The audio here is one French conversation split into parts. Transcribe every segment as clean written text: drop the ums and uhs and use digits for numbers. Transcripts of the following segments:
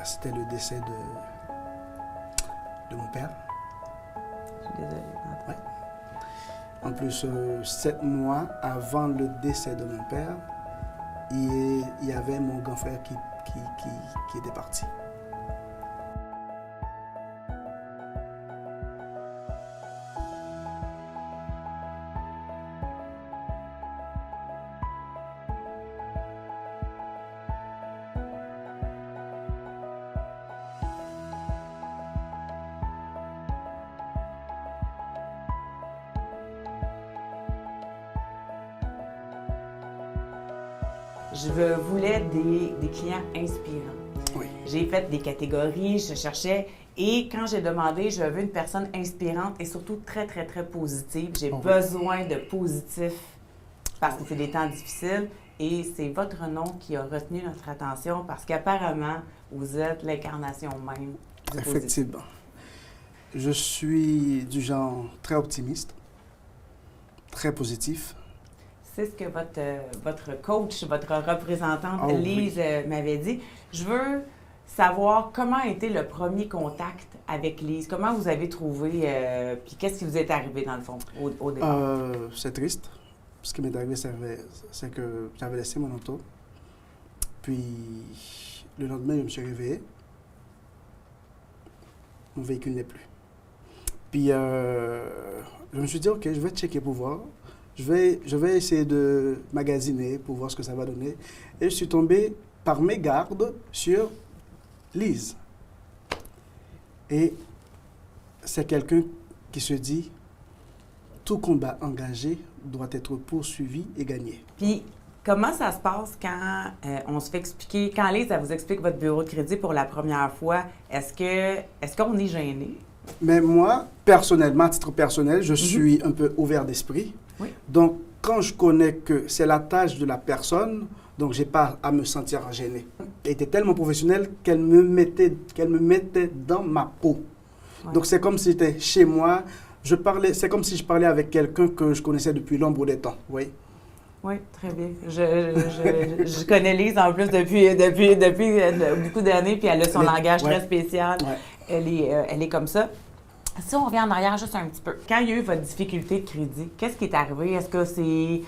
C'était le décès de mon père. Je suis désolée. Ouais. En plus, 7 mois avant le décès de mon père, il y avait mon grand frère qui était parti. Je voulais des clients inspirants. Oui. J'ai fait des catégories, je cherchais, et quand j'ai demandé, je veux une personne inspirante et surtout très, très, très positive. J'ai besoin de positif parce que c'est des temps difficiles et c'est votre nom qui a retenu notre attention parce qu'apparemment, vous êtes l'incarnation même du positif. Effectivement. Je suis du genre très optimiste, très positif. C'est ce que votre coach, votre représentante, Lise, m'avait dit. Je veux savoir comment a été le premier contact avec Lise. Comment vous avez trouvé, puis qu'est-ce qui vous est arrivé dans le fond au départ? C'est triste. Ce qui m'est arrivé, c'est que j'avais laissé mon auto. Puis le lendemain, je me suis réveillé. Mon véhicule n'est plus. Puis je me suis dit, OK, je vais checker pour voir. Je vais essayer de magasiner pour voir ce que ça va donner. Et je suis tombé par mégarde sur Lise. Et c'est quelqu'un qui se dit, tout combat engagé doit être poursuivi et gagné. Puis, comment ça se passe quand on se fait expliquer, quand Lise, elle vous explique votre bureau de crédit pour la première fois, est-ce qu'on est gêné? Mais moi, personnellement, à titre personnel, je suis un peu ouvert d'esprit. Oui. Donc, quand je connais que c'est la tâche de la personne, donc je n'ai pas à me sentir gêné. Elle était tellement professionnelle qu'elle me mettait dans ma peau. Ouais. Donc, c'est comme si c'était chez moi. C'est comme si je parlais avec quelqu'un que je connaissais depuis l'ombre des temps. Oui. Oui, très bien. Je connais Lise en plus depuis beaucoup d'années, puis elle a son langage très spécial. Ouais. Elle est comme ça. Si on revient en arrière juste un petit peu, quand il y a eu votre difficulté de crédit, qu'est-ce qui est arrivé? Est-ce que c'est...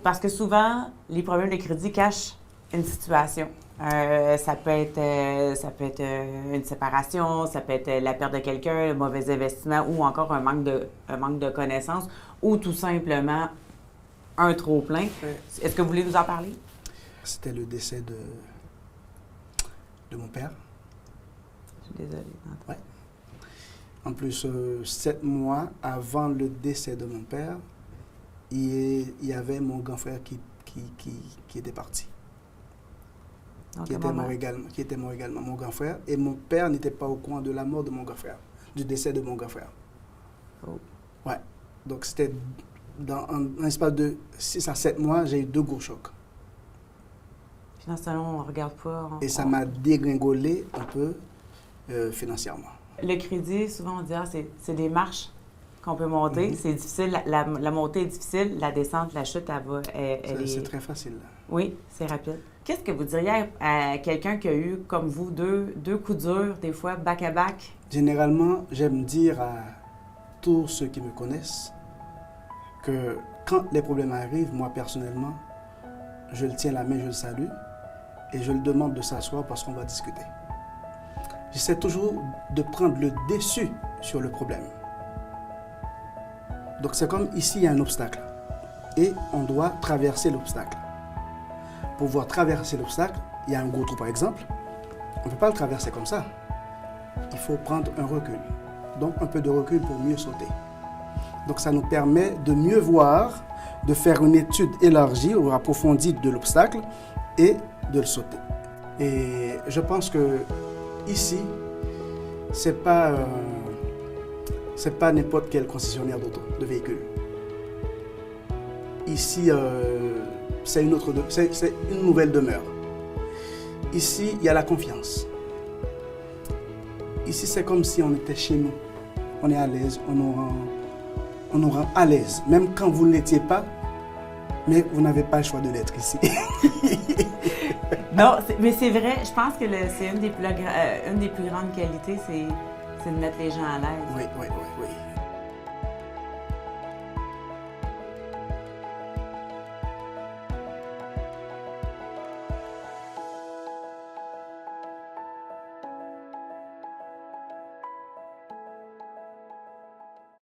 parce que souvent, les problèmes de crédit cachent une situation. Ça peut être une séparation, ça peut être la perte de quelqu'un, un mauvais investissement ou encore un manque de connaissances ou tout simplement un trop-plein. Est-ce que vous voulez nous en parler? C'était le décès de mon père. Je suis désolée. Oui. En plus, 7 mois avant le décès de mon père, il y avait mon grand frère qui était parti. Donc, qui était mort également, mon grand frère. Et mon père n'était pas au courant de la mort de mon grand frère, du décès de mon grand frère. Oh. Ouais. Donc, c'était dans un espace de 6 à 7 mois, j'ai eu 2 gros chocs. Puis dans ce temps-là, on ne regarde pas. Et ça m'a dégringolé un peu financièrement. Le crédit, souvent on dit, c'est des marches qu'on peut monter. C'est difficile, la montée est difficile, la descente, la chute, c'est très facile. Oui, c'est rapide. Qu'est-ce que vous diriez à quelqu'un qui a eu, comme vous, deux coups durs, des fois, back-à-back? Généralement, j'aime dire à tous ceux qui me connaissent que quand les problèmes arrivent, moi personnellement, je le tiens la main, je le salue et je le demande de s'asseoir parce qu'on va discuter. J'essaie toujours de prendre le dessus sur le problème. Donc c'est comme ici, il y a un obstacle et on doit traverser l'obstacle. Pour pouvoir traverser l'obstacle, il y a un gros trou par exemple, on ne peut pas le traverser comme ça. Il faut prendre un recul, donc un peu de recul pour mieux sauter. Donc ça nous permet de mieux voir, de faire une étude élargie ou approfondie de l'obstacle et de le sauter. Et je pense que ici, c'est pas n'importe quel concessionnaire d'auto, de véhicules. Ici, c'est une nouvelle demeure. Ici, il y a la confiance. Ici, c'est comme si on était chez nous. On est à l'aise, on nous rend à l'aise, même quand vous ne l'étiez pas, mais vous n'avez pas le choix de l'être ici. Non, mais c'est vrai, je pense que c'est une des plus grandes qualités, c'est de mettre les gens à l'aise. Oui, oui, oui, oui.